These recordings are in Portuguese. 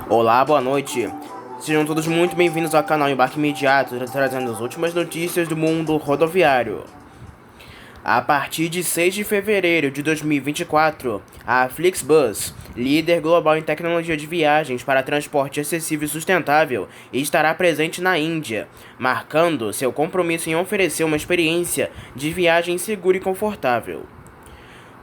Olá, boa noite. Sejam todos muito bem-vindos ao canal Embarque Imediato, trazendo as últimas notícias do mundo rodoviário. A partir de 6 de fevereiro de 2024, a Flixbus, líder global em tecnologia de viagens para transporte acessível e sustentável, estará presente na Índia, marcando seu compromisso em oferecer uma experiência de viagem segura e confortável.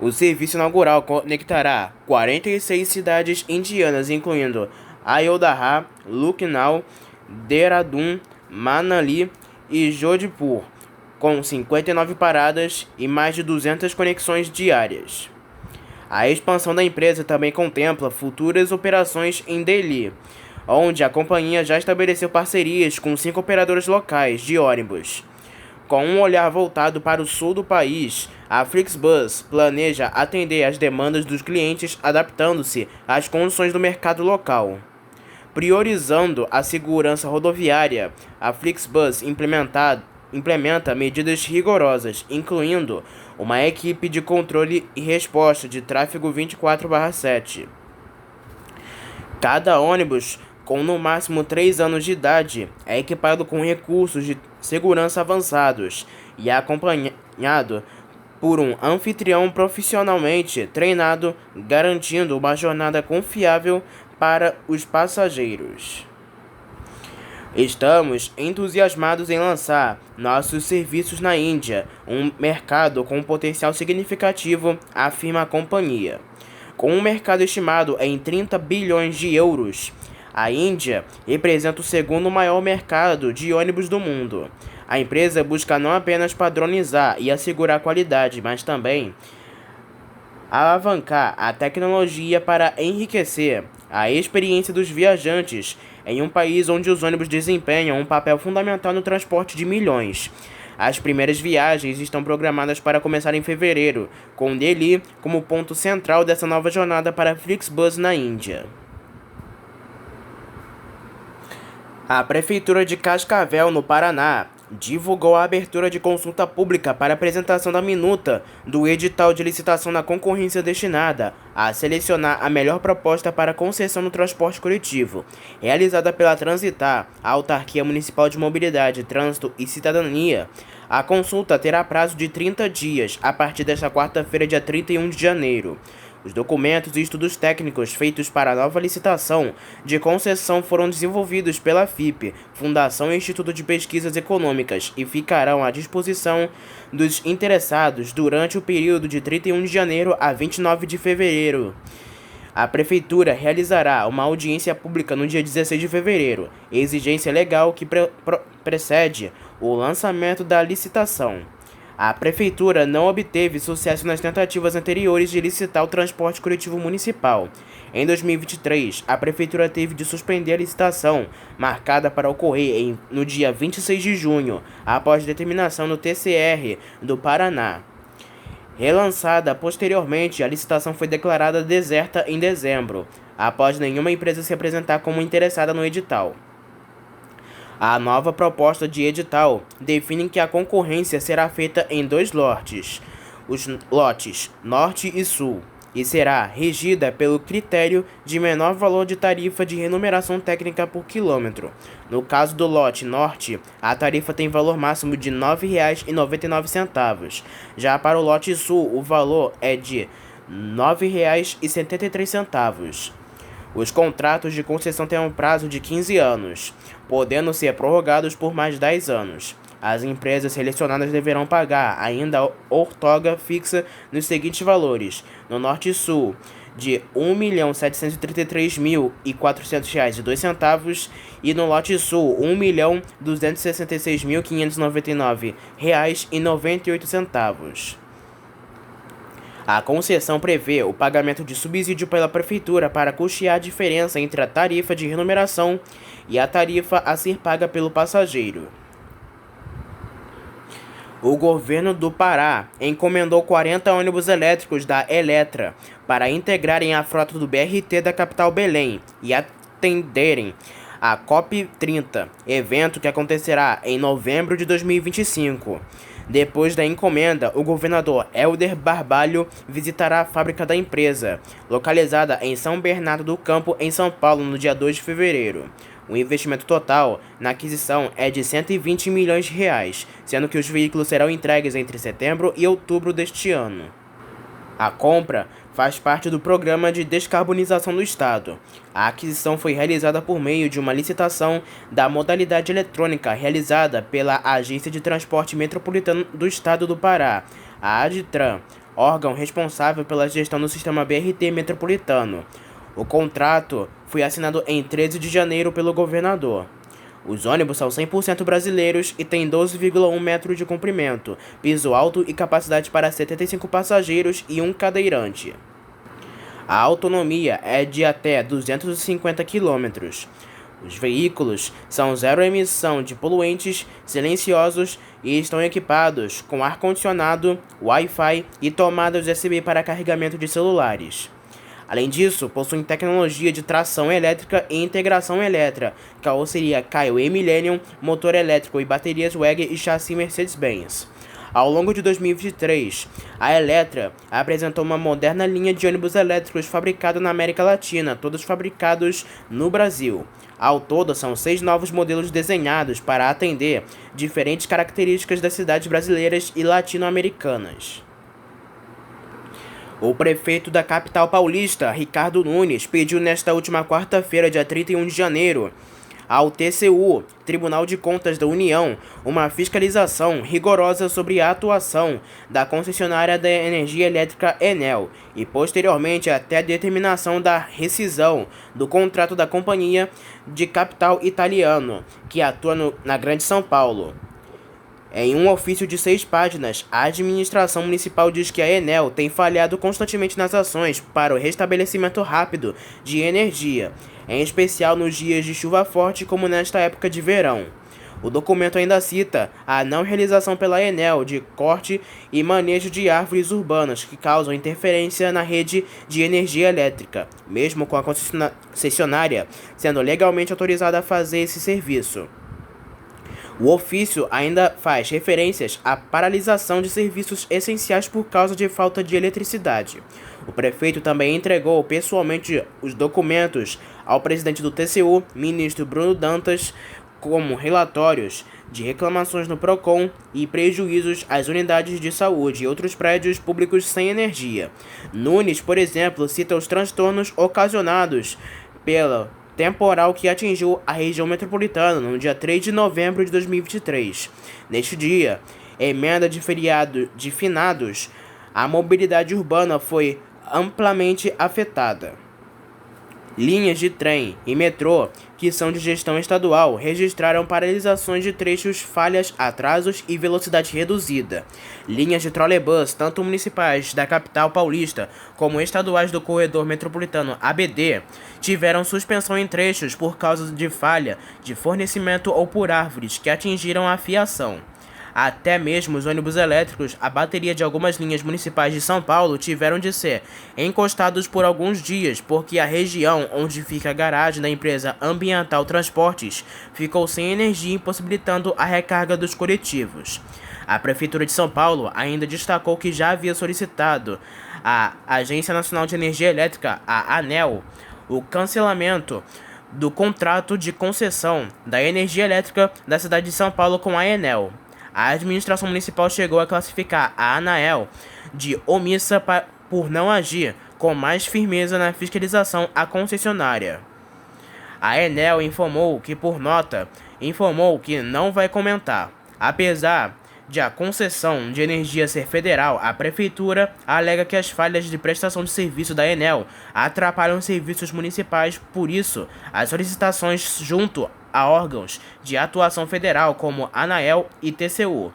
O serviço inaugural conectará 46 cidades indianas, incluindo Ayodhya, Lucknow, Dehradun, Manali e Jodhpur, com 59 paradas e mais de 200 conexões diárias. A expansão da empresa também contempla futuras operações em Delhi, onde a companhia já estabeleceu parcerias com 5 operadoras locais de ônibus. Com um olhar voltado para o sul do país, a Flixbus planeja atender às demandas dos clientes adaptando-se às condições do mercado local. Priorizando a segurança rodoviária, a Flixbus implementa medidas rigorosas, incluindo uma equipe de controle e resposta de tráfego 24/7. Cada ônibus, com no máximo 3 anos de idade, é equipado com recursos de segurança avançados e é acompanhado por um anfitrião profissionalmente treinado, garantindo uma jornada confiável para os passageiros. Estamos entusiasmados em lançar nossos serviços na Índia, um mercado com potencial significativo, afirma a companhia. Com um mercado estimado em 30 bilhões de euros, a Índia representa o segundo maior mercado de ônibus do mundo. A empresa busca não apenas padronizar e assegurar a qualidade, mas também alavancar a tecnologia para enriquecer a experiência dos viajantes em um país onde os ônibus desempenham um papel fundamental no transporte de milhões. As primeiras viagens estão programadas para começar em fevereiro, com Delhi como ponto central dessa nova jornada para a Flixbus na Índia. A Prefeitura de Cascavel, no Paraná, divulgou a abertura de consulta pública para apresentação da minuta do edital de licitação na concorrência destinada a selecionar a melhor proposta para concessão no transporte coletivo, realizada pela Transitar, a Autarquia Municipal de Mobilidade, Trânsito e Cidadania. A consulta terá prazo de 30 dias, a partir desta quarta-feira, dia 31 de janeiro. Os documentos e estudos técnicos feitos para a nova licitação de concessão foram desenvolvidos pela FIP, Fundação e Instituto de Pesquisas Econômicas, e ficarão à disposição dos interessados durante o período de 31 de janeiro a 29 de fevereiro. A Prefeitura realizará uma audiência pública no dia 16 de fevereiro, exigência legal que precede o lançamento da licitação. A Prefeitura não obteve sucesso nas tentativas anteriores de licitar o transporte coletivo municipal. Em 2023, a Prefeitura teve de suspender a licitação, marcada para ocorrer no dia 26 de junho, após determinação do TCR do Paraná. Relançada posteriormente, a licitação foi declarada deserta em dezembro, após nenhuma empresa se apresentar como interessada no edital. A nova proposta de edital define que a concorrência será feita em 2 lotes, os lotes Norte e Sul, e será regida pelo critério de menor valor de tarifa de remuneração técnica por quilômetro. No caso do lote Norte, a tarifa tem valor máximo de R$ 9,99. Já para o lote Sul, o valor é de R$ 9,73. Os contratos de concessão têm um prazo de 15 anos, podendo ser prorrogados por mais 10 anos. As empresas selecionadas deverão pagar ainda outorga fixa nos seguintes valores: no Norte e Sul, de R$ 1.733.400,02 e no Lote Sul, R$ 1.266.599,98. A concessão prevê o pagamento de subsídio pela prefeitura para custear a diferença entre a tarifa de remuneração e a tarifa a ser paga pelo passageiro. O governo do Pará encomendou 40 ônibus elétricos da Eletra para integrarem a frota do BRT da capital Belém e atenderem a COP30, evento que acontecerá em novembro de 2025. Depois da encomenda, o governador Helder Barbalho visitará a fábrica da empresa, localizada em São Bernardo do Campo, em São Paulo, no dia 2 de fevereiro. O investimento total na aquisição é de R$ 120 milhões, sendo que os veículos serão entregues entre setembro e outubro deste ano. A compra faz parte do Programa de Descarbonização do Estado. A aquisição foi realizada por meio de uma licitação da modalidade eletrônica realizada pela Agência de Transporte Metropolitano do Estado do Pará, a ADTRAN, órgão responsável pela gestão do sistema BRT metropolitano. O contrato foi assinado em 13 de janeiro pelo governador. Os ônibus são 100% brasileiros e têm 12,1 metros de comprimento, piso alto e capacidade para 75 passageiros e um cadeirante. A autonomia é de até 250 km. Os veículos são zero emissão de poluentes, silenciosos e estão equipados com ar-condicionado, Wi-Fi e tomadas USB para carregamento de celulares. Além disso, possuem tecnologia de tração elétrica e integração elétrica, carroceria Caio Millennium, motor elétrico e baterias WEG e chassi Mercedes-Benz. Ao longo de 2023, a Eletra apresentou uma moderna linha de ônibus elétricos fabricada na América Latina, todos fabricados no Brasil. Ao todo, são 6 novos modelos desenhados para atender diferentes características das cidades brasileiras e latino-americanas. O prefeito da capital paulista, Ricardo Nunes, pediu nesta última quarta-feira, dia 31 de janeiro, ao TCU, Tribunal de Contas da União, uma fiscalização rigorosa sobre a atuação da concessionária da energia elétrica Enel e, posteriormente, até a determinação da rescisão do contrato da companhia de capital italiano, que atua na Grande São Paulo. Em um ofício de 6 páginas, a administração municipal diz que a Enel tem falhado constantemente nas ações para o restabelecimento rápido de energia, em especial nos dias de chuva forte como nesta época de verão. O documento ainda cita a não realização pela Enel de corte e manejo de árvores urbanas que causam interferência na rede de energia elétrica, mesmo com a concessionária sendo legalmente autorizada a fazer esse serviço. O ofício ainda faz referências à paralisação de serviços essenciais por causa de falta de eletricidade. O prefeito também entregou pessoalmente os documentos ao presidente do TCU, ministro Bruno Dantas, como relatórios de reclamações no PROCON e prejuízos às unidades de saúde e outros prédios públicos sem energia. Nunes, por exemplo, cita os transtornos ocasionados pela temporal que atingiu a região metropolitana no dia 3 de novembro de 2023. Neste dia, emenda de feriado de finados, a mobilidade urbana foi amplamente afetada. Linhas de trem e metrô, que são de gestão estadual, registraram paralisações de trechos, falhas, atrasos e velocidade reduzida. Linhas de trolebus, tanto municipais da capital paulista como estaduais do corredor metropolitano ABD, tiveram suspensão em trechos por causa de falha de fornecimento ou por árvores que atingiram a fiação. Até mesmo os ônibus elétricos, a bateria de algumas linhas municipais de São Paulo tiveram de ser encostados por alguns dias, porque a região onde fica a garagem da empresa Ambiental Transportes ficou sem energia, impossibilitando a recarga dos coletivos. A Prefeitura de São Paulo ainda destacou que já havia solicitado à Agência Nacional de Energia Elétrica, a ANEEL, o cancelamento do contrato de concessão da energia elétrica da cidade de São Paulo com a Enel. A administração municipal chegou a classificar a ANEEL de omissa por não agir com mais firmeza na fiscalização à concessionária. A Enel informou que não vai comentar. Apesar de a concessão de energia ser federal, a prefeitura alega que as falhas de prestação de serviço da Enel atrapalham os serviços municipais, por isso, as solicitações junto a órgãos de atuação federal como ANAEL e TCU.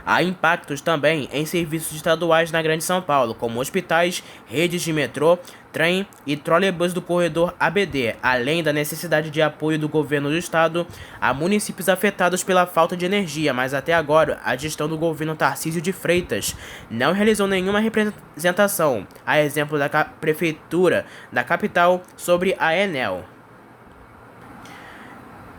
Há impactos também em serviços estaduais na Grande São Paulo, como hospitais, redes de metrô, trem e trolebus do corredor ABD, além da necessidade de apoio do governo do estado a municípios afetados pela falta de energia, mas até agora a gestão do governo Tarcísio de Freitas não realizou nenhuma representação, a exemplo da prefeitura da capital sobre a Enel.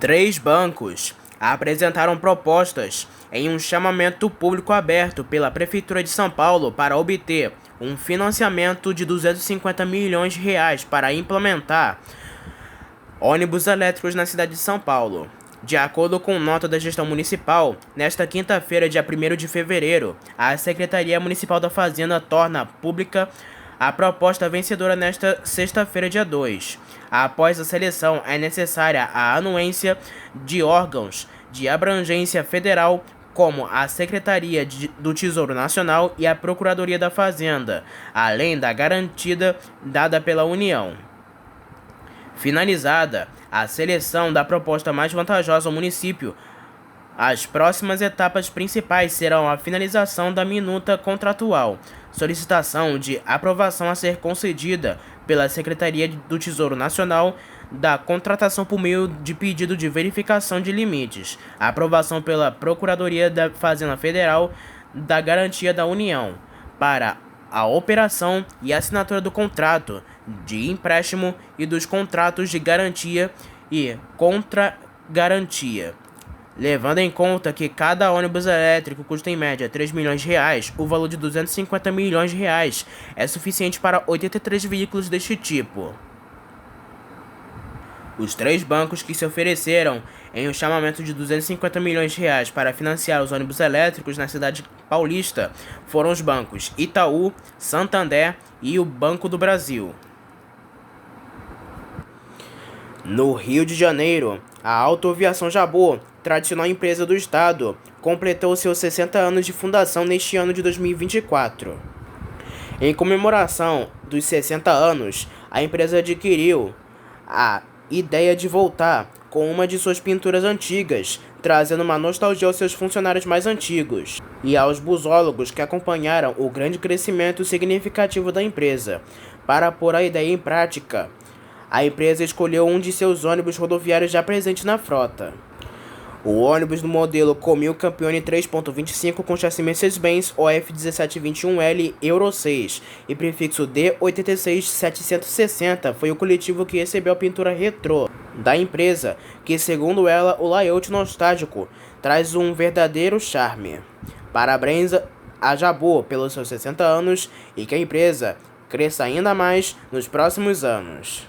3 bancos apresentaram propostas em um chamamento público aberto pela Prefeitura de São Paulo para obter um financiamento de 250 milhões de reais para implementar ônibus elétricos na cidade de São Paulo. De acordo com nota da gestão municipal, nesta quinta-feira, dia 1º de fevereiro, a Secretaria Municipal da Fazenda torna pública a proposta vencedora nesta sexta-feira, dia 2. Após a seleção, é necessária a anuência de órgãos de abrangência federal, como a Secretaria do Tesouro Nacional e a Procuradoria da Fazenda, além da garantia dada pela União. Finalizada a seleção da proposta mais vantajosa ao município, as próximas etapas principais serão a finalização da minuta contratual, solicitação de aprovação a ser concedida pela Secretaria do Tesouro Nacional da contratação por meio de pedido de verificação de limites, aprovação pela Procuradoria da Fazenda Federal da garantia da União para a operação e assinatura do contrato de empréstimo e dos contratos de garantia e contra-garantia. Levando em conta que cada ônibus elétrico custa em média 3 milhões de reais, o valor de 250 milhões de reais é suficiente para 83 veículos deste tipo. Os 3 bancos que se ofereceram em um chamamento de 250 milhões de reais para financiar os ônibus elétricos na cidade paulista foram os bancos Itaú, Santander e o Banco do Brasil. No Rio de Janeiro, a Autoaviação Jabu, tradicional empresa do estado, completou seus 60 anos de fundação neste ano de 2024. Em comemoração dos 60 anos, a empresa adquiriu a ideia de voltar com uma de suas pinturas antigas, trazendo uma nostalgia aos seus funcionários mais antigos e aos busólogos que acompanharam o grande crescimento significativo da empresa. Para pôr a ideia em prática, a empresa escolheu um de seus ônibus rodoviários já presente na frota. O ônibus do modelo Comil Campione 3.25 com chassi Mercedes-Benz OF1721L Euro 6 e prefixo D86760 foi o coletivo que recebeu a pintura retrô da empresa, que segundo ela, o layout nostálgico traz um verdadeiro charme. Parabéns a Jabu pelos seus 60 anos e que a empresa cresça ainda mais nos próximos anos.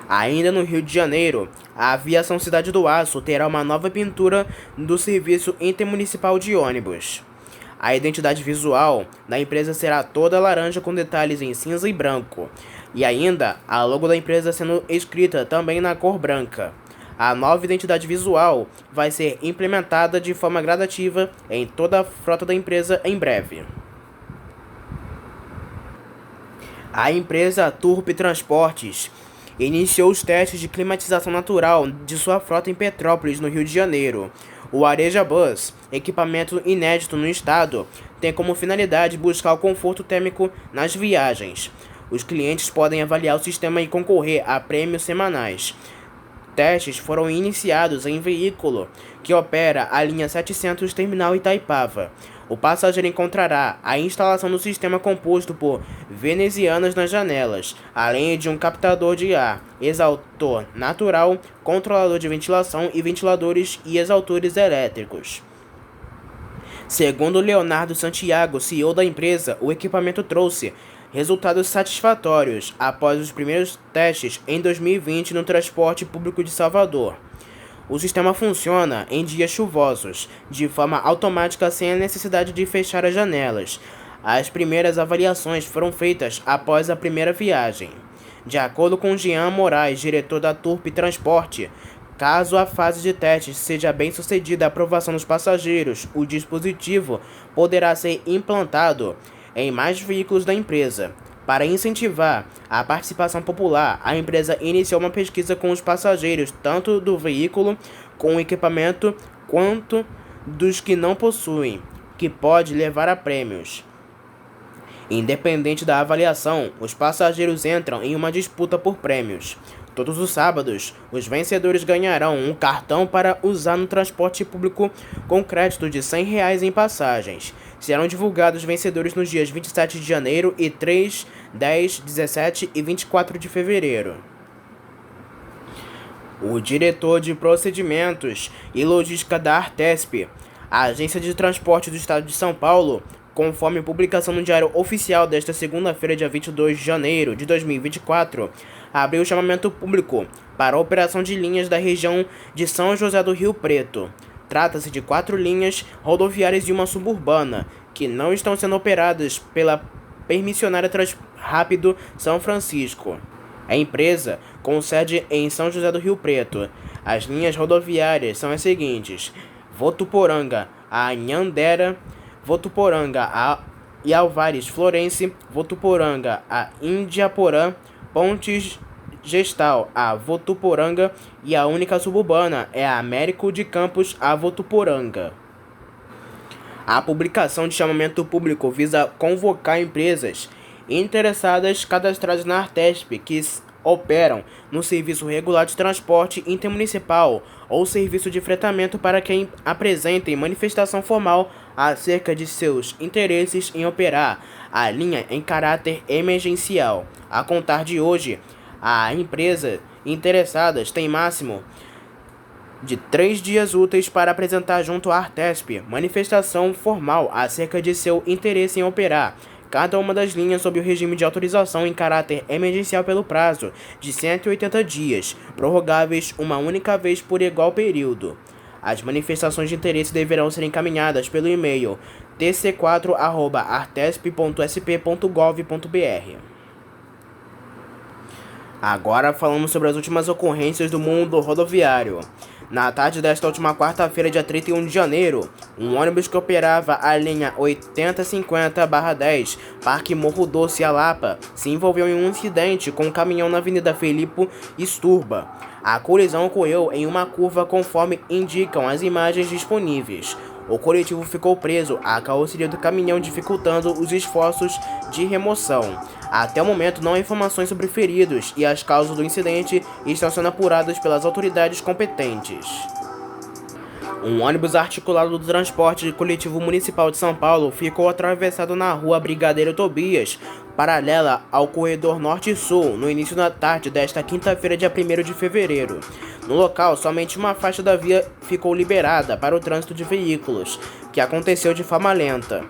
Ainda no Rio de Janeiro, a Aviação Cidade do Aço terá uma nova pintura do Serviço Intermunicipal de Ônibus. A identidade visual da empresa será toda laranja com detalhes em cinza e branco, e ainda a logo da empresa sendo escrita também na cor branca. A nova identidade visual vai ser implementada de forma gradativa em toda a frota da empresa em breve. A empresa Turp Transportes iniciou os testes de climatização natural de sua frota em Petrópolis, no Rio de Janeiro. O Areja Bus, equipamento inédito no estado, tem como finalidade buscar o conforto térmico nas viagens. Os clientes podem avaliar o sistema e concorrer a prêmios semanais. Testes foram iniciados em veículo que opera a linha 700 Terminal Itaipava. O passageiro encontrará a instalação do sistema composto por venezianas nas janelas, além de um captador de ar, exaustor natural, controlador de ventilação e ventiladores e exaustores elétricos. Segundo Leonardo Santiago, CEO da empresa, o equipamento trouxe resultados satisfatórios após os primeiros testes em 2020 no transporte público de Salvador. O sistema funciona em dias chuvosos, de forma automática sem a necessidade de fechar as janelas. As primeiras avaliações foram feitas após a primeira viagem. De acordo com Jean Moraes, diretor da Turp Transporte, caso a fase de testes seja bem sucedida a aprovação dos passageiros, o dispositivo poderá ser implantado em mais veículos da empresa. Para incentivar a participação popular, a empresa iniciou uma pesquisa com os passageiros, tanto do veículo com o equipamento quanto dos que não possuem, que pode levar a prêmios. Independente da avaliação, os passageiros entram em uma disputa por prêmios. Todos os sábados, os vencedores ganharão um cartão para usar no transporte público com crédito de R$ 100 em passagens. Serão divulgados vencedores nos dias 27 de janeiro e 3, 10, 17 e 24 de fevereiro. O diretor de Procedimentos e Logística da Artesp, a Agência de Transporte do Estado de São Paulo, conforme publicação no Diário Oficial desta segunda-feira, dia 22 de janeiro de 2024, abriu o chamamento público para a operação de linhas da região de São José do Rio Preto. Trata-se de 4 linhas rodoviárias e uma suburbana, que não estão sendo operadas pela permissionária Rápido São Francisco. A empresa, com sede em São José do Rio Preto, as linhas rodoviárias são as seguintes: Votuporanga a Anhanguera, Votuporanga a Alvares Florense, Votuporanga a Indiaporã, Pontes Gestal a Votuporanga e a única suburbana é a Américo de Campos a Votuporanga. A publicação de chamamento público visa convocar empresas interessadas cadastradas na Artesp que operam no Serviço Regular de Transporte Intermunicipal ou Serviço de Fretamento para que apresentem manifestação formal acerca de seus interesses em operar a linha em caráter emergencial. A contar de hoje, a empresa interessadas tem máximo de 3 dias úteis para apresentar junto à Artesp manifestação formal acerca de seu interesse em operar cada uma das linhas sob o regime de autorização em caráter emergencial pelo prazo de 180 dias, prorrogáveis uma única vez por igual período. As manifestações de interesse deverão ser encaminhadas pelo e-mail tc4@artesp.sp.gov.br. Agora falamos sobre as últimas ocorrências do mundo rodoviário. Na tarde desta última quarta-feira, dia 31 de janeiro, um ônibus que operava a linha 8050/10, Parque Morro Doce a Lapa, se envolveu em um incidente com um caminhão na Avenida Felipe Sturba. A colisão ocorreu em uma curva conforme indicam as imagens disponíveis. O coletivo ficou preso à carroceria do caminhão, dificultando os esforços de remoção. Até o momento, não há informações sobre feridos e as causas do incidente estão sendo apuradas pelas autoridades competentes. Um ônibus articulado do Transporte Coletivo Municipal de São Paulo ficou atravessado na rua Brigadeiro Tobias, paralela ao corredor Norte-Sul, no início da tarde desta quinta-feira, dia 1º de fevereiro. No local, somente uma faixa da via ficou liberada para o trânsito de veículos, que aconteceu de forma lenta.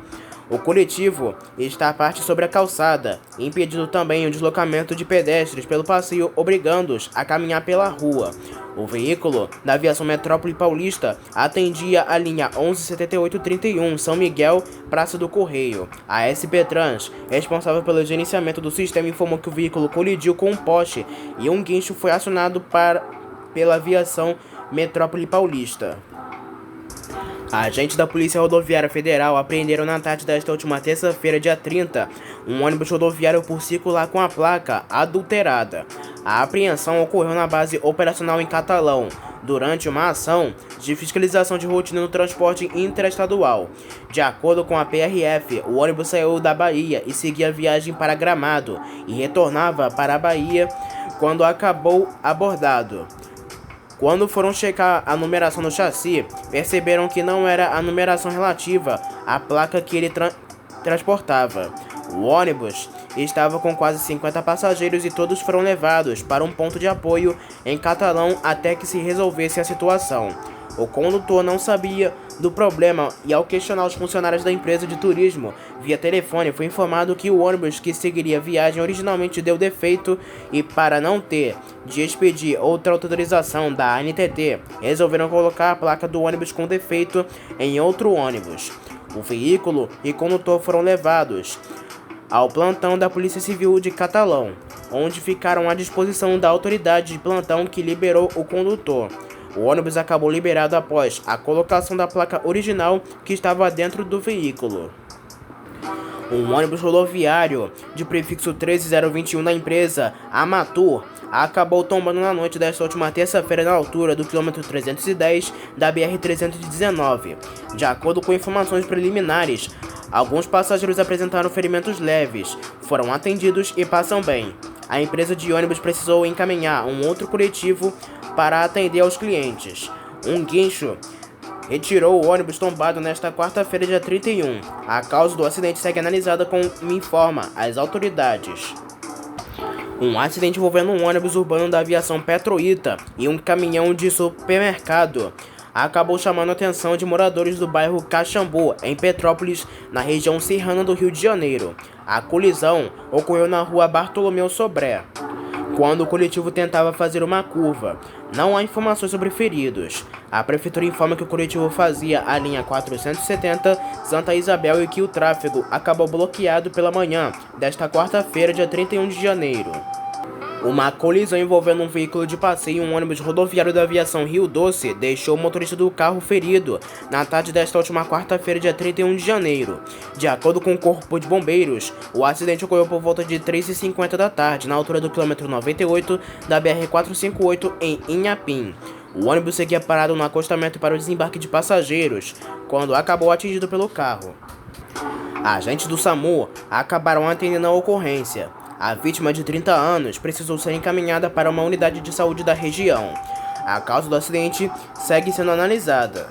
O coletivo está à parte sobre a calçada, impedindo também o deslocamento de pedestres pelo passeio, obrigando-os a caminhar pela rua. O veículo da Aviação Metrópole Paulista atendia a linha 117831 São Miguel, Praça do Correio. A SP Trans, responsável pelo gerenciamento do sistema, informou que o veículo colidiu com um poste e um guincho foi acionado pela Aviação Metrópole Paulista. Agentes da Polícia Rodoviária Federal apreenderam na tarde desta última terça-feira, dia 30, um ônibus rodoviário por circular com a placa adulterada. A apreensão ocorreu na base operacional em Catalão, durante uma ação de fiscalização de rotina no transporte interestadual. De acordo com a PRF, o ônibus saiu da Bahia e seguia a viagem para Gramado e retornava para a Bahia quando acabou abordado. Quando foram checar a numeração do chassi, perceberam que não era a numeração relativa à placa que ele transportava. O ônibus estava com quase 50 passageiros e todos foram levados para um ponto de apoio em Catalão até que se resolvesse a situação. O condutor não sabia do problema e, ao questionar os funcionários da empresa de turismo via telefone, foi informado que o ônibus que seguiria a viagem originalmente deu defeito e, para não ter de expedir outra autorização da ANTT, resolveram colocar a placa do ônibus com defeito em outro ônibus. O veículo e condutor foram levados ao plantão da Polícia Civil de Catalão, onde ficaram à disposição da autoridade de plantão que liberou o condutor. O ônibus acabou liberado após a colocação da placa original que estava dentro do veículo. Um ônibus rodoviário de prefixo 13021 da empresa Amatur acabou tombando na noite desta última terça-feira na altura do quilômetro 310 da BR-319. De acordo com informações preliminares, alguns passageiros apresentaram ferimentos leves, foram atendidos e passam bem. A empresa de ônibus precisou encaminhar um outro coletivo para atender aos clientes. Um guincho retirou o ônibus tombado nesta quarta-feira, dia 31. A causa do acidente segue analisada, como informa as autoridades. Um acidente envolvendo um ônibus urbano da aviação Petroita e um caminhão de supermercado acabou chamando a atenção de moradores do bairro Caxambu, em Petrópolis, na região serrana do Rio de Janeiro. A colisão ocorreu na rua Bartolomeu Sobré, quando o coletivo tentava fazer uma curva. Não há informações sobre feridos. A prefeitura informa que o coletivo fazia a linha 470 Santa Isabel e que o tráfego acabou bloqueado pela manhã desta quarta-feira, dia 31 de janeiro. Uma colisão envolvendo um veículo de passeio e um ônibus rodoviário da aviação Rio Doce deixou o motorista do carro ferido na tarde desta última quarta-feira, dia 31 de janeiro. De acordo com o Corpo de Bombeiros, o acidente ocorreu por volta de 3h50 da tarde, na altura do quilômetro 98 da BR-458 em Inhapim. O ônibus seguia parado no acostamento para o desembarque de passageiros, quando acabou atingido pelo carro. Agentes do SAMU acabaram atendendo a ocorrência. A vítima, de 30 anos, precisou ser encaminhada para uma unidade de saúde da região. A causa do acidente segue sendo analisada.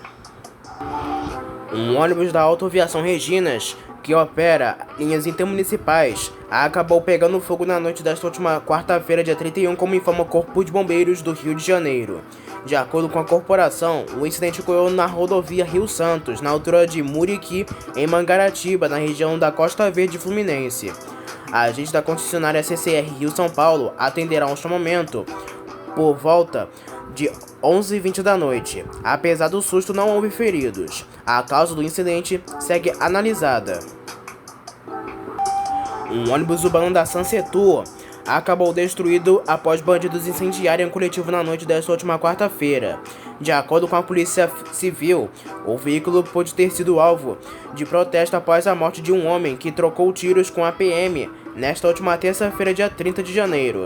Um ônibus da Autoaviação Reginas, que opera linhas intermunicipais, acabou pegando fogo na noite desta última quarta-feira, dia 31, como informa o Corpo de Bombeiros do Rio de Janeiro. De acordo com a corporação, o incidente ocorreu na rodovia Rio Santos, na altura de Muriqui, em Mangaratiba, na região da Costa Verde Fluminense. Agentes da concessionária CCR Rio São Paulo atenderão ao chamamento por volta de 11h20 da noite. Apesar do susto, não houve feridos. A causa do incidente segue analisada. Um ônibus urbano da Sansetur acabou destruído após bandidos incendiarem um coletivo na noite desta última quarta-feira. De acordo com a Polícia Civil, o veículo pode ter sido alvo de protesto após a morte de um homem que trocou tiros com a PM nesta última terça-feira, dia 30 de janeiro.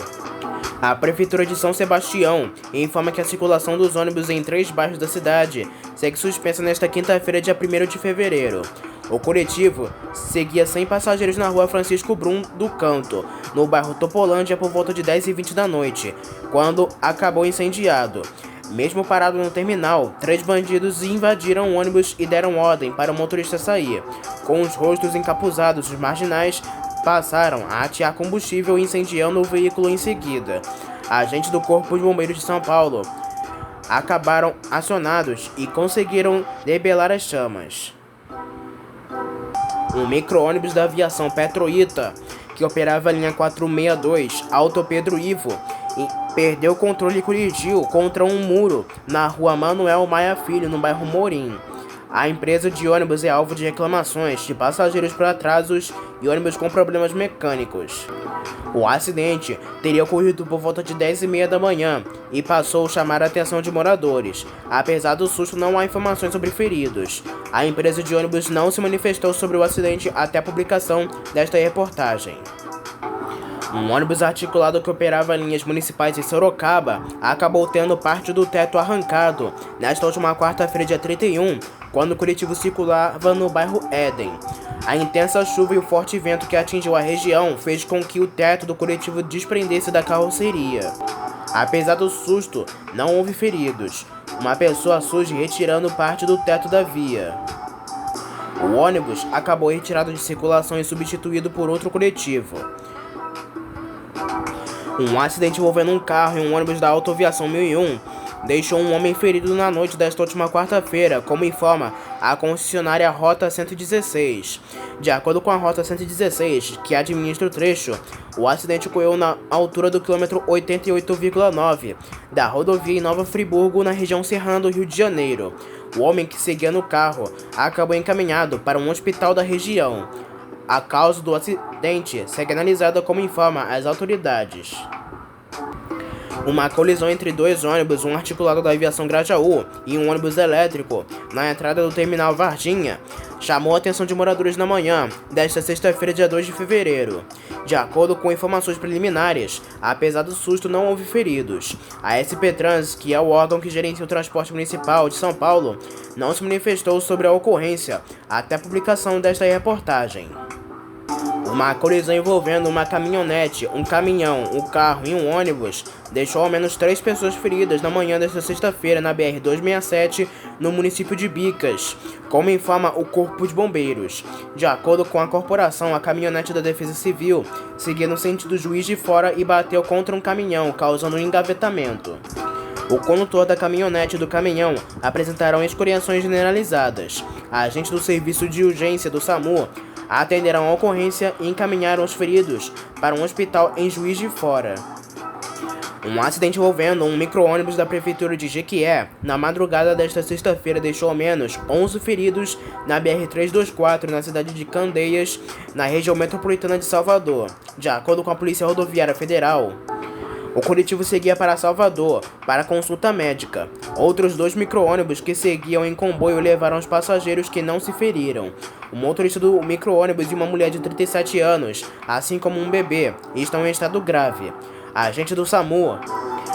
A Prefeitura de São Sebastião informa que a circulação dos ônibus em 3 bairros da cidade segue suspensa nesta quinta-feira, dia 1º de fevereiro. O coletivo seguia 100 passageiros na rua Francisco Brum do Canto, no bairro Topolândia, por volta de 10h20 da noite, quando acabou incendiado. Mesmo parado no terminal, 3 bandidos invadiram o ônibus e deram ordem para o motorista sair. Com os rostos encapuzados, os marginais passaram a atear combustível, incendiando o veículo em seguida. Agentes do Corpo de Bombeiros de São Paulo acabaram acionados e conseguiram debelar as chamas. Um micro-ônibus da aviação Petroita, que operava a linha 462 Alto Pedro Ivo, perdeu o controle e colidiu contra um muro na rua Manuel Maia Filho, no bairro Morim. A empresa de ônibus é alvo de reclamações de passageiros por atrasos e ônibus com problemas mecânicos. O acidente teria ocorrido por volta de 10h30 da manhã e passou a chamar a atenção de moradores. Apesar do susto, não há informações sobre feridos. A empresa de ônibus não se manifestou sobre o acidente até a publicação desta reportagem. Um ônibus articulado que operava linhas municipais em Sorocaba acabou tendo parte do teto arrancado nesta última quarta-feira, dia 31, quando o coletivo circulava no bairro Éden. A intensa chuva e o forte vento que atingiu a região fez com que o teto do coletivo desprendesse da carroceria. Apesar do susto, não houve feridos. Uma pessoa surge retirando parte do teto da via. O ônibus acabou retirado de circulação e substituído por outro coletivo. Um acidente envolvendo um carro e um ônibus da Autoaviação 1001 deixou um homem ferido na noite desta última quarta-feira, como informa a concessionária Rota 116. De acordo com a Rota 116, que administra o trecho, o acidente ocorreu na altura do quilômetro 88,9 da rodovia em Nova Friburgo, na região serrana do Rio de Janeiro. O homem que seguia no carro acabou encaminhado para um hospital da região. A causa do acidente segue analisada, como informa as autoridades. Uma colisão entre 2 ônibus, um articulado da aviação Grajaú e um ônibus elétrico, na entrada do terminal Varginha, chamou a atenção de moradores na manhã desta sexta-feira, dia 2 de fevereiro. De acordo com informações preliminares, apesar do susto, não houve feridos. A SP Trans, que é o órgão que gerencia o transporte municipal de São Paulo, não se manifestou sobre a ocorrência até a publicação desta reportagem. Uma colisão envolvendo uma caminhonete, um caminhão, um carro e um ônibus deixou ao menos 3 pessoas feridas na manhã desta sexta-feira na BR-267, no município de Bicas, como informa o Corpo de Bombeiros. De acordo com a corporação, a caminhonete da Defesa Civil seguia no sentido Juiz de Fora e bateu contra um caminhão, causando um engavetamento. O condutor da caminhonete e do caminhão apresentaram escoriações generalizadas. Agentes do Serviço de Urgência do SAMU atenderam a ocorrência e encaminharam os feridos para um hospital em Juiz de Fora. Um acidente envolvendo um micro-ônibus da Prefeitura de Jequié na madrugada desta sexta-feira deixou ao menos 11 feridos na BR-324, na cidade de Candeias, na região metropolitana de Salvador. De acordo com a Polícia Rodoviária Federal, o coletivo seguia para Salvador para consulta médica. Outros 2 micro-ônibus que seguiam em comboio levaram os passageiros que não se feriram. O motorista do micro-ônibus e uma mulher de 37 anos, assim como um bebê, estão em estado grave. Agentes do SAMU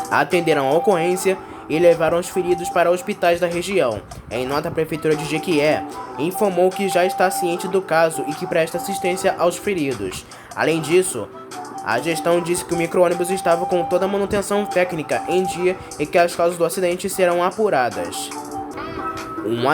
atenderam a ocorrência e levaram os feridos para hospitais da região. Em nota, a Prefeitura de Jequié informou que já está ciente do caso e que presta assistência aos feridos. Além disso, a gestão disse que o micro-ônibus estava com toda a manutenção técnica em dia e que as causas do acidente serão apuradas. Um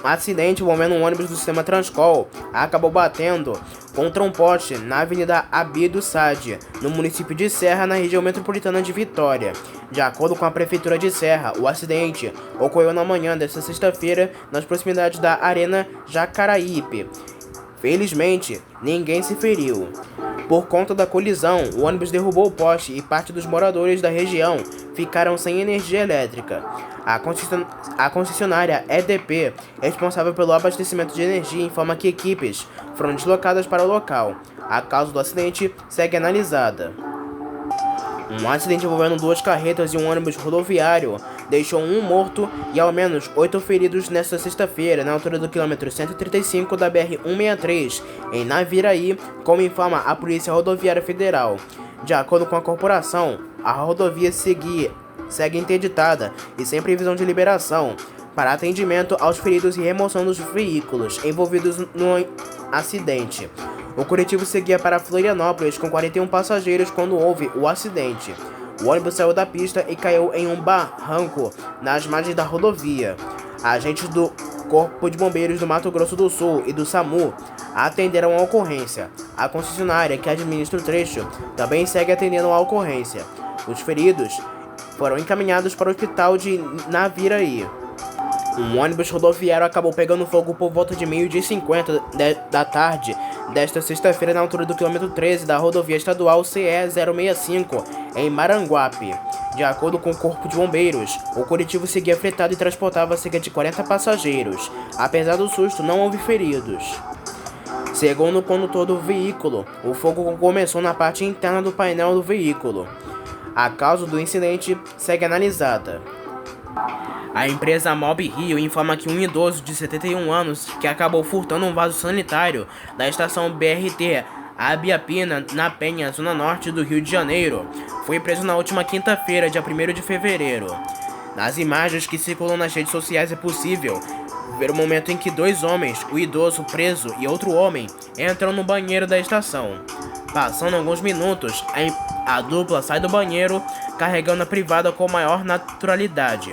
acidente envolvendo um ônibus do sistema Transcol acabou batendo contra um poste na Avenida Abido Sade, no município de Serra, na região metropolitana de Vitória. De acordo com a Prefeitura de Serra, o acidente ocorreu na manhã desta sexta-feira nas proximidades da Arena Jacaraípe. Felizmente, ninguém se feriu. Por conta da colisão, o ônibus derrubou o poste e parte dos moradores da região ficaram sem energia elétrica. A concessionária EDP, responsável pelo abastecimento de energia, informa que equipes foram deslocadas para o local. A causa do acidente segue analisada. Um acidente envolvendo 2 carretas e um ônibus rodoviário deixou um morto e ao menos 8 feridos nesta sexta-feira, na altura do quilômetro 135 da BR-163, em Naviraí, como informa a Polícia Rodoviária Federal. De acordo com a corporação, a rodovia segue interditada e sem previsão de liberação para atendimento aos feridos e remoção dos veículos envolvidos no acidente. O coletivo seguia para Florianópolis com 41 passageiros quando houve o acidente. O ônibus saiu da pista e caiu em um barranco nas margens da rodovia. Agentes do Corpo de Bombeiros do Mato Grosso do Sul e do SAMU atenderam a ocorrência. A concessionária que administra o trecho também segue atendendo a ocorrência. Os feridos foram encaminhados para o hospital de Naviraí. Um ônibus rodoviário acabou pegando fogo por volta de 12h50 da tarde desta sexta-feira na altura do quilômetro 13 da rodovia estadual CE 065, em Maranguape. De acordo com o Corpo de Bombeiros, o coletivo seguia fretado e transportava cerca de 40 passageiros. Apesar do susto, não houve feridos. Segundo o condutor do veículo, o fogo começou na parte interna do painel do veículo. A causa do incidente segue analisada. A empresa Mob Rio informa que um idoso de 71 anos que acabou furtando um vaso sanitário da estação BRT Abiapina, na Penha, zona norte do Rio de Janeiro, foi preso na última quinta-feira, dia 1º de fevereiro. Nas imagens que circulam nas redes sociais é possível ver o momento em que 2 homens, o idoso preso e outro homem, entram no banheiro da estação. Passando alguns minutos, a dupla sai do banheiro carregando a privada com maior naturalidade.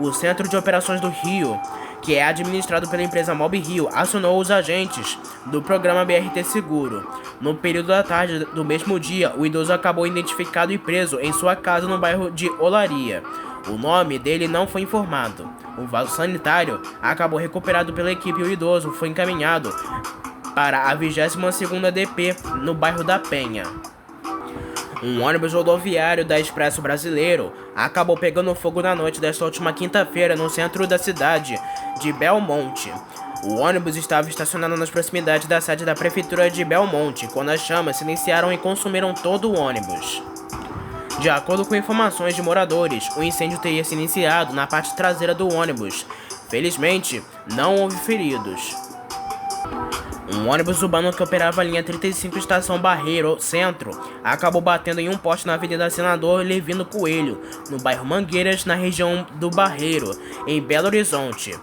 O Centro de Operações do Rio, que é administrado pela empresa Mob Rio, acionou os agentes do programa BRT Seguro. No período da tarde do mesmo dia, o idoso acabou identificado e preso em sua casa no bairro de Olaria. O nome dele não foi informado. O vaso sanitário acabou recuperado pela equipe e o idoso foi encaminhado para a 22ª DP no bairro da Penha. Um ônibus rodoviário da Expresso Brasileiro acabou pegando fogo na noite desta última quinta-feira no centro da cidade de Belmonte. O ônibus estava estacionado nas proximidades da sede da Prefeitura de Belmonte quando as chamas se iniciaram e consumiram todo o ônibus. De acordo com informações de moradores, o incêndio teria se iniciado na parte traseira do ônibus. Felizmente, não houve feridos. Um ônibus urbano que operava a linha 35 Estação Barreiro Centro acabou batendo em um poste na Avenida Senador Levino Coelho, no bairro Mangueiras, na região do Barreiro, em Belo Horizonte.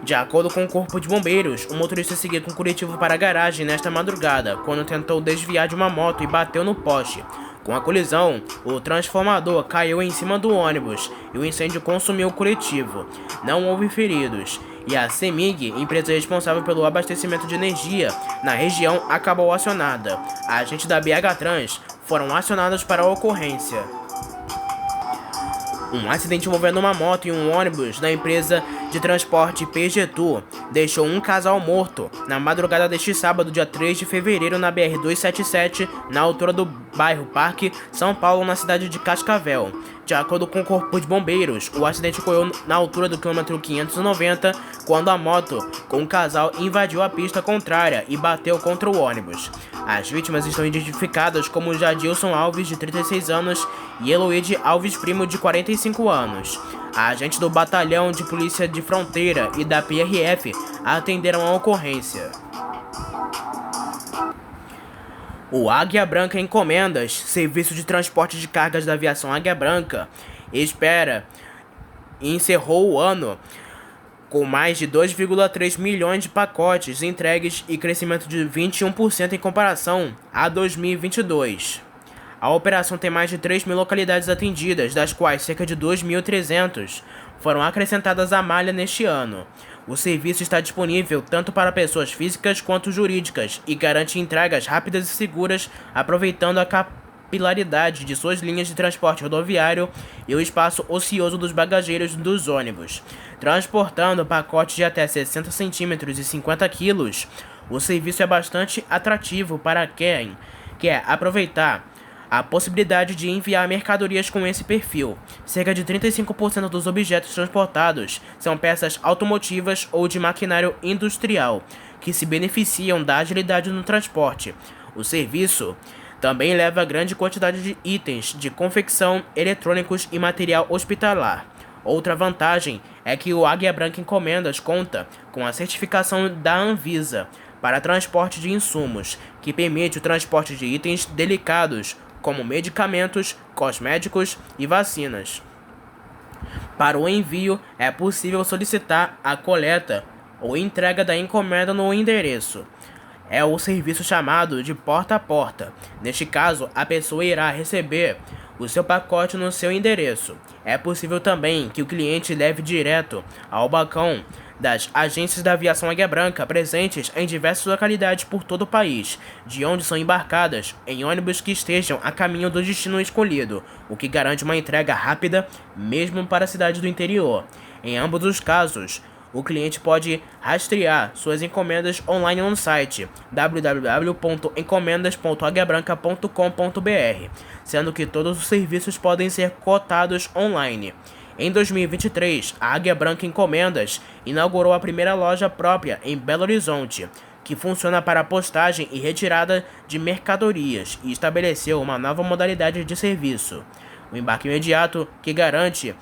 De acordo com o Corpo de Bombeiros, o motorista seguia com o coletivo para a garagem nesta madrugada, quando tentou desviar de uma moto e bateu no poste. Com a colisão, o transformador caiu em cima do ônibus e o incêndio consumiu o coletivo. Não houve feridos. E a CEMIG, empresa responsável pelo abastecimento de energia na região, acabou acionada. Agentes da BH Trans foram acionados para a ocorrência. Um acidente envolvendo uma moto e um ônibus da empresa de transporte PGTU deixou um casal morto na madrugada deste sábado, dia 3 de fevereiro, na BR-277, na altura do bairro Parque, São Paulo, na cidade de Cascavel. De acordo com o Corpo de Bombeiros, o acidente ocorreu na altura do quilômetro 590, quando a moto com o casal invadiu a pista contrária e bateu contra o ônibus. As vítimas estão identificadas como Jadilson Alves, de 36 anos, e Eloide Alves Primo, de 45 anos. Agentes do Batalhão de Polícia de Fronteira e da PRF atenderam a ocorrência. O Águia Branca Encomendas, serviço de transporte de cargas da aviação Águia Branca, encerrou o ano com mais de 2,3 milhões de pacotes entregues e crescimento de 21% em comparação a 2022. A operação tem mais de 3.000 localidades atendidas, das quais cerca de 2.300 foram acrescentadas à malha neste ano. O serviço está disponível tanto para pessoas físicas quanto jurídicas e garante entregas rápidas e seguras, aproveitando a capilaridade de suas linhas de transporte rodoviário e o espaço ocioso dos bagageiros dos ônibus. Transportando pacotes de até 60 centímetros e 50 quilos, o serviço é bastante atrativo para quem quer aproveitar a possibilidade de enviar mercadorias com esse perfil. Cerca de 35% dos objetos transportados são peças automotivas ou de maquinário industrial, que se beneficiam da agilidade no transporte. O serviço também leva grande quantidade de itens de confecção, eletrônicos e material hospitalar. Outra vantagem é que o Águia Branca Encomendas conta com a certificação da Anvisa para transporte de insumos, que permite o transporte de itens delicados como medicamentos, cosméticos e vacinas. Para o envio, é possível solicitar a coleta ou entrega da encomenda no endereço. É o serviço chamado de porta a porta. Neste caso, a pessoa irá receber o seu pacote no seu endereço. É possível também que o cliente leve direto ao balcão das agências da aviação Águia Branca presentes em diversas localidades por todo o país, de onde são embarcadas em ônibus que estejam a caminho do destino escolhido, o que garante uma entrega rápida, mesmo para a cidade do interior. Em ambos os casos, o cliente pode rastrear suas encomendas online no site www.encomendas.aguiabranca.com.br, sendo que todos os serviços podem ser cotados online. Em 2023, a Águia Branca Encomendas inaugurou a primeira loja própria em Belo Horizonte, que funciona para postagem e retirada de mercadorias, e estabeleceu uma nova modalidade de serviço, o embarque imediato, que garante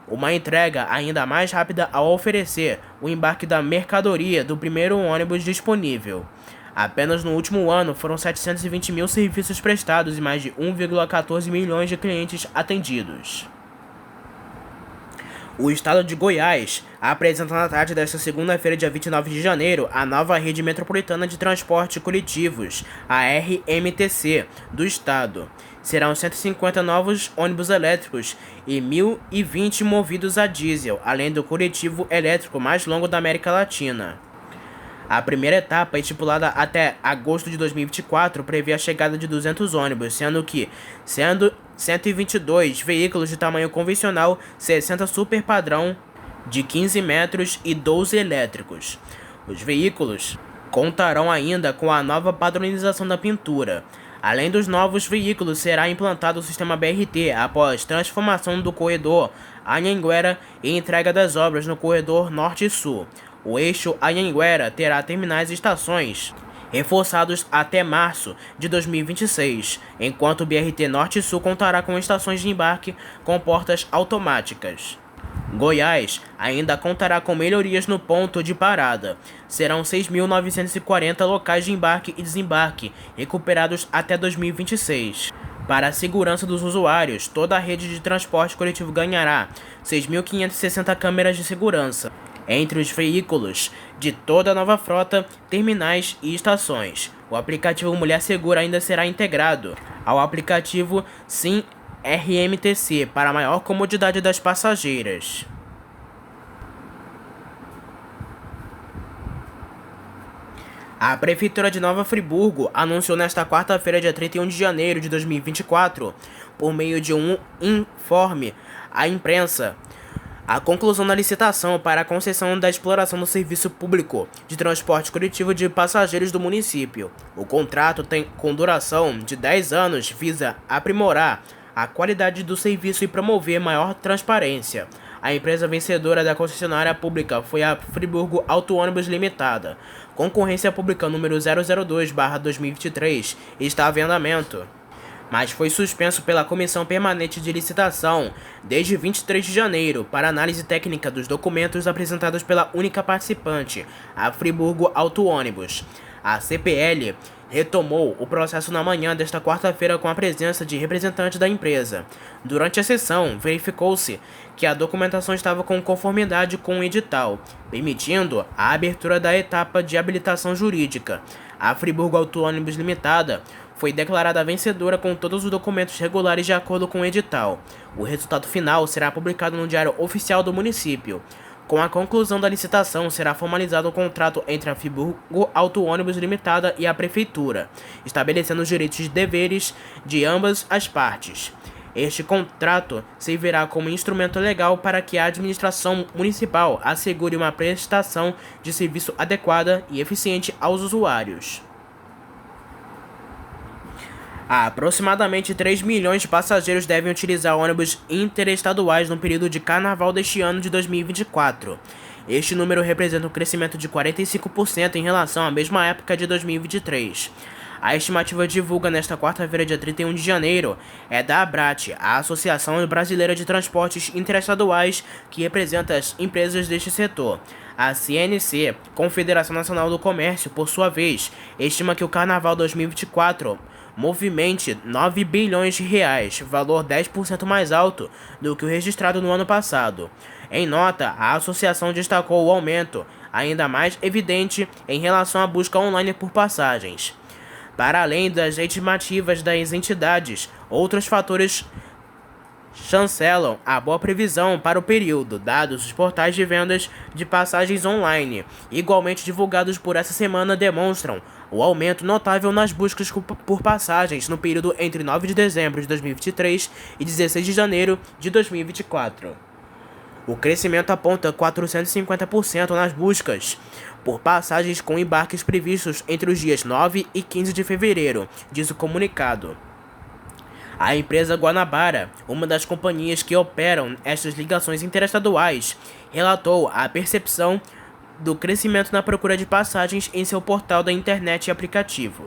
uma entrega ainda mais rápida ao oferecer o embarque da mercadoria do primeiro ônibus disponível. Apenas no último ano foram 720 mil serviços prestados e mais de 1,14 milhões de clientes atendidos. O estado de Goiás apresenta na tarde desta segunda-feira, dia 29 de janeiro, a nova rede metropolitana de transporte coletivos, a RMTC, do estado. Serão 150 novos ônibus elétricos e 1.020 movidos a diesel, além do coletivo elétrico mais longo da América Latina. A primeira etapa, estipulada até agosto de 2024, prevê a chegada de 200 ônibus, sendo 122 veículos de tamanho convencional, 60 super padrão de 15 metros e 12 elétricos. Os veículos contarão ainda com a nova padronização da pintura. Além dos novos veículos, será implantado o sistema BRT após transformação do corredor Anhanguera e entrega das obras no corredor Norte e Sul. O eixo Anhanguera terá terminais e estações reforçados até março de 2026, enquanto o BRT Norte e Sul contará com estações de embarque com portas automáticas. Goiás ainda contará com melhorias no ponto de parada. Serão 6.940 locais de embarque e desembarque recuperados até 2026. Para a segurança dos usuários, toda a rede de transporte coletivo ganhará 6.560 câmeras de segurança entre os veículos de toda a nova frota, terminais e estações. O aplicativo Mulher Segura ainda será integrado ao aplicativo Sim RMTC para maior comodidade das passageiras. A Prefeitura de Nova Friburgo anunciou nesta quarta-feira, dia 31 de janeiro de 2024, por meio de um informe à imprensa, a conclusão da licitação para a concessão da exploração do serviço público de transporte coletivo de passageiros do município. O contrato tem com duração de 10 anos, visa aprimorar a qualidade do serviço e promover maior transparência. A empresa vencedora da concessionária pública foi a Friburgo Auto Ônibus Limitada. Concorrência pública número 002/2023 está em andamento, mas foi suspenso pela Comissão Permanente de Licitação desde 23 de janeiro para análise técnica dos documentos apresentados pela única participante, a Friburgo Auto Ônibus. A CPL retomou o processo na manhã desta quarta-feira com a presença de representantes da empresa. Durante a sessão, verificou-se que a documentação estava com conformidade com o edital, permitindo a abertura da etapa de habilitação jurídica. A Friburgo Auto Ônibus Limitada foi declarada vencedora com todos os documentos regulares de acordo com o edital. O resultado final será publicado no Diário Oficial do município. Com a conclusão da licitação, será formalizado o contrato entre a Friburgo Auto Ônibus Limitada e a Prefeitura, estabelecendo os direitos e deveres de ambas as partes. Este contrato servirá como instrumento legal para que a administração municipal assegure uma prestação de serviço adequada e eficiente aos usuários. Aproximadamente 3 milhões de passageiros devem utilizar ônibus interestaduais no período de carnaval deste ano de 2024. Este número representa um crescimento de 45% em relação à mesma época de 2023. A estimativa divulga nesta quarta-feira, dia 31 de janeiro, é da ABRAT, a Associação Brasileira de Transportes Interestaduais, que representa as empresas deste setor. A CNC, Confederação Nacional do Comércio, por sua vez, estima que o Carnaval 2024 movimente 9 bilhões de reais, valor 10% mais alto do que o registrado no ano passado. Em nota, a associação destacou o aumento, ainda mais evidente, em relação à busca online por passagens. Para além das estimativas das entidades, outros fatores chancelam a boa previsão para o período, dados os portais de vendas de passagens online, igualmente divulgados por essa semana, demonstram o aumento notável nas buscas por passagens no período entre 9 de dezembro de 2023 e 16 de janeiro de 2024. O crescimento aponta 450% nas buscas por passagens com embarques previstos entre os dias 9 e 15 de fevereiro, diz o comunicado. A empresa Guanabara, uma das companhias que operam estas ligações interestaduais, relatou a percepção do crescimento na procura de passagens em seu portal da internet e aplicativo.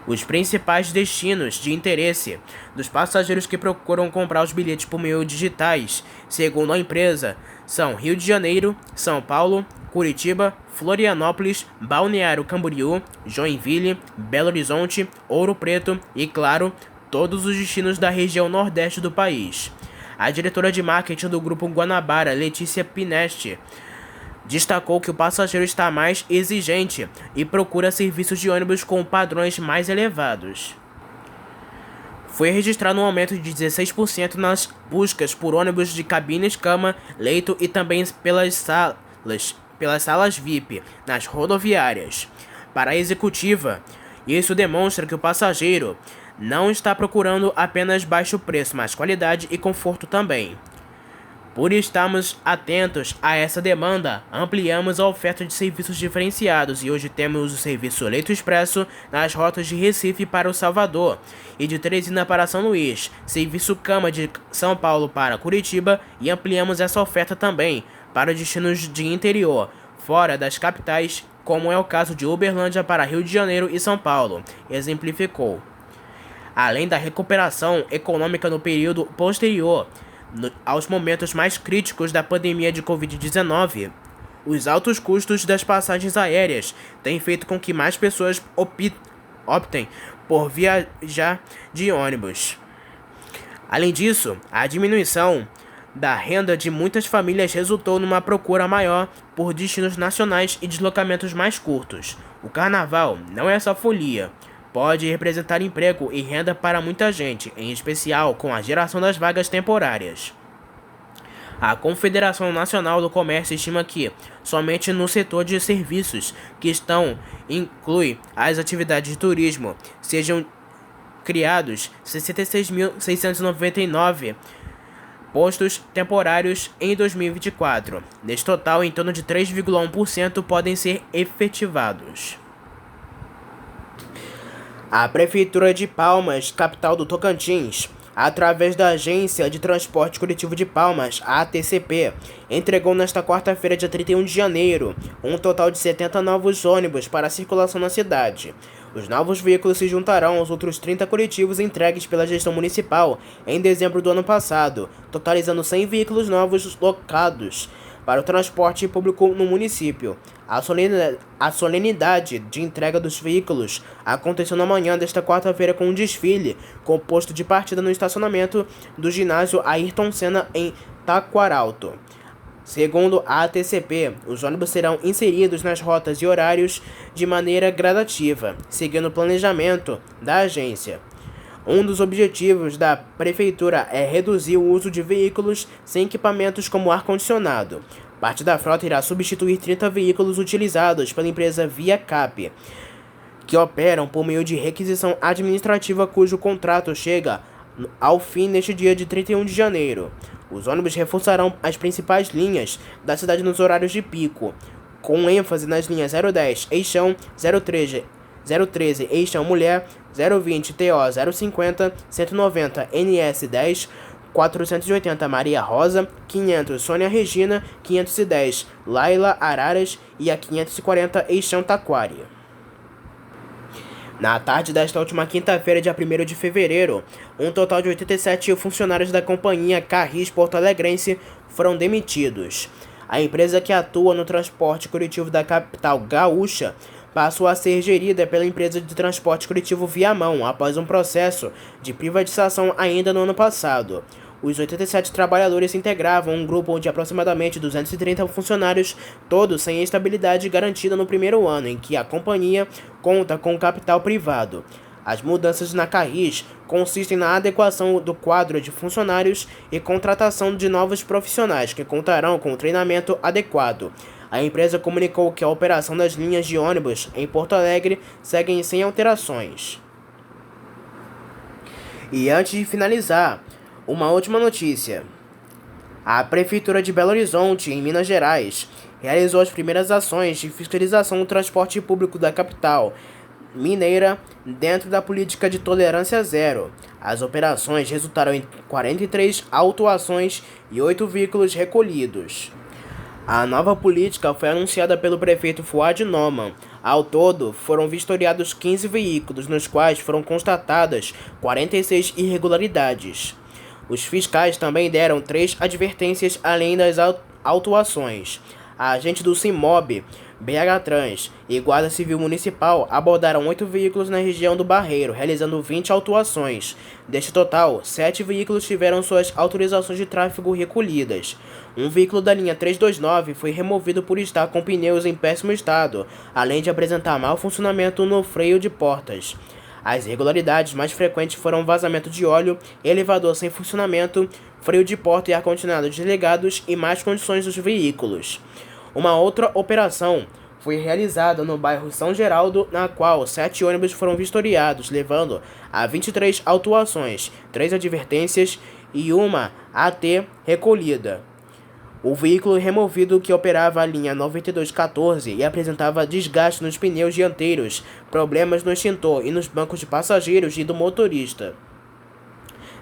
Os principais destinos de interesse dos passageiros que procuram comprar os bilhetes por meio digitais, segundo a empresa, são Rio de Janeiro, São Paulo, Curitiba, Florianópolis, Balneário Camboriú, Joinville, Belo Horizonte, Ouro Preto e, claro, todos os destinos da região nordeste do país. A diretora de marketing do Grupo Guanabara, Letícia Pinesti, destacou que o passageiro está mais exigente e procura serviços de ônibus com padrões mais elevados. Foi registrado um aumento de 16% nas buscas por ônibus de cabines, cama, leito e também pelas salas VIP nas rodoviárias. Para a executiva, isso demonstra que o passageiro não está procurando apenas baixo preço, mas qualidade e conforto também. Por estarmos atentos a essa demanda, ampliamos a oferta de serviços diferenciados e hoje temos o serviço Leito Expresso nas rotas de Recife para o Salvador e de Teresina para São Luís, serviço Cama de São Paulo para Curitiba e ampliamos essa oferta também para destinos de interior, fora das capitais, como é o caso de Uberlândia para Rio de Janeiro e São Paulo, exemplificou. Além da recuperação econômica no período posterior, aos momentos mais críticos da pandemia de Covid-19, os altos custos das passagens aéreas têm feito com que mais pessoas optem por viajar de ônibus. Além disso, a diminuição da renda de muitas famílias resultou numa procura maior por destinos nacionais e deslocamentos mais curtos. O carnaval não é só folia. Pode representar emprego e renda para muita gente, em especial com a geração das vagas temporárias. A Confederação Nacional do Comércio estima que, somente no setor de serviços, que inclui as atividades de turismo, sejam criados 66.699 postos temporários em 2024. Neste total, em torno de 3,1% podem ser efetivados. A Prefeitura de Palmas, capital do Tocantins, através da Agência de Transporte Coletivo de Palmas, a ATCP, entregou nesta quarta-feira, dia 31 de janeiro, um total de 70 novos ônibus para a circulação na cidade. Os novos veículos se juntarão aos outros 30 coletivos entregues pela gestão municipal em dezembro do ano passado, totalizando 100 veículos novos locados para o transporte público no município. A solenidade de entrega dos veículos aconteceu na manhã desta quarta-feira com um desfile, com posto de partida no estacionamento do ginásio Ayrton Senna em Taquaralto. Segundo a ATCP, os ônibus serão inseridos nas rotas e horários de maneira gradativa, seguindo o planejamento da agência. Um dos objetivos da Prefeitura é reduzir o uso de veículos sem equipamentos como ar-condicionado. Parte da frota irá substituir 30 veículos utilizados pela empresa ViaCap, que operam por meio de requisição administrativa cujo contrato chega ao fim neste dia de 31 de janeiro. Os ônibus reforçarão as principais linhas da cidade nos horários de pico, com ênfase nas linhas 010 Eixão, 013 Eixão Mulher, 020 TO 050, 190 NS 10, 480 Maria Rosa, 500 Sônia Regina, 510 Laila Araras e a 540 Eixão Taquari. Na tarde desta última quinta-feira, dia 1º de fevereiro, um total de 87 funcionários da companhia Carris Porto Alegrense foram demitidos. A empresa, que atua no transporte coletivo da capital gaúcha, passou a ser gerida pela empresa de transporte coletivo Viamão após um processo de privatização ainda no ano passado. Os 87 trabalhadores se integravam um grupo de aproximadamente 230 funcionários, todos sem estabilidade garantida no primeiro ano em que a companhia conta com capital privado. As mudanças na Carris consistem na adequação do quadro de funcionários e contratação de novos profissionais que contarão com treinamento adequado. A empresa comunicou que a operação das linhas de ônibus em Porto Alegre segue sem alterações. E antes de finalizar, uma última notícia. A Prefeitura de Belo Horizonte, em Minas Gerais, realizou as primeiras ações de fiscalização do transporte público da capital mineira dentro da política de tolerância zero. As operações resultaram em 43 autuações e 8 veículos recolhidos. A nova política foi anunciada pelo prefeito Fuad Noman. Ao todo, foram vistoriados 15 veículos, nos quais foram constatadas 46 irregularidades. Os fiscais também deram 3 advertências além das autuações. A agente do CIMOB, BH Trans e Guarda Civil Municipal abordaram 8 veículos na região do Barreiro, realizando 20 autuações. Deste total, 7 veículos tiveram suas autorizações de tráfego recolhidas. Um veículo da linha 329 foi removido por estar com pneus em péssimo estado, além de apresentar mau funcionamento no freio de portas. As irregularidades mais frequentes foram vazamento de óleo, elevador sem funcionamento, freio de porta e ar-condicionado desligados e más condições dos veículos. Uma outra operação foi realizada no bairro São Geraldo, na qual 7 ônibus foram vistoriados, levando a 23 autuações, 3 advertências e uma AT recolhida. O veículo removido, que operava a linha 9214 e apresentava desgaste nos pneus dianteiros, problemas no extintor e nos bancos de passageiros e do motorista.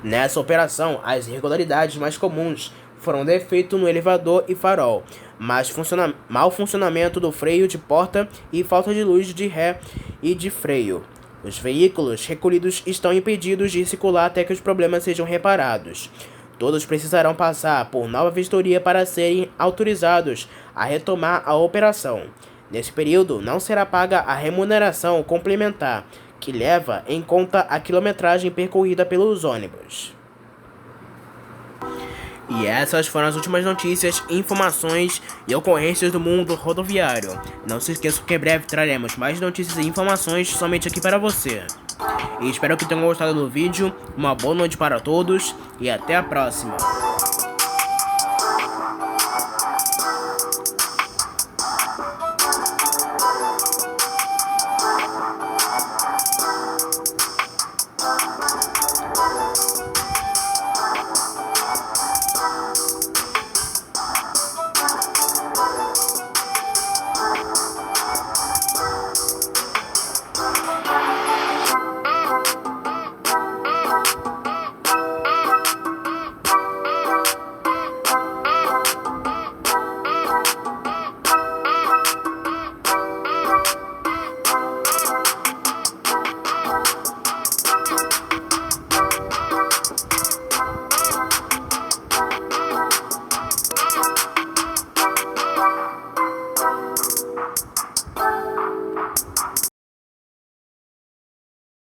Nessa operação, as irregularidades mais comuns foram defeito no elevador e farol, mau funcionamento do freio de porta e falta de luz de ré e de freio. Os veículos recolhidos estão impedidos de circular até que os problemas sejam reparados. Todos precisarão passar por nova vistoria para serem autorizados a retomar a operação. Nesse período, não será paga a remuneração complementar, que leva em conta a quilometragem percorrida pelos ônibus. E essas foram as últimas notícias, informações e ocorrências do mundo rodoviário. Não se esqueça que em breve traremos mais notícias e informações somente aqui para você. E espero que tenham gostado do vídeo, uma boa noite para todos e até a próxima.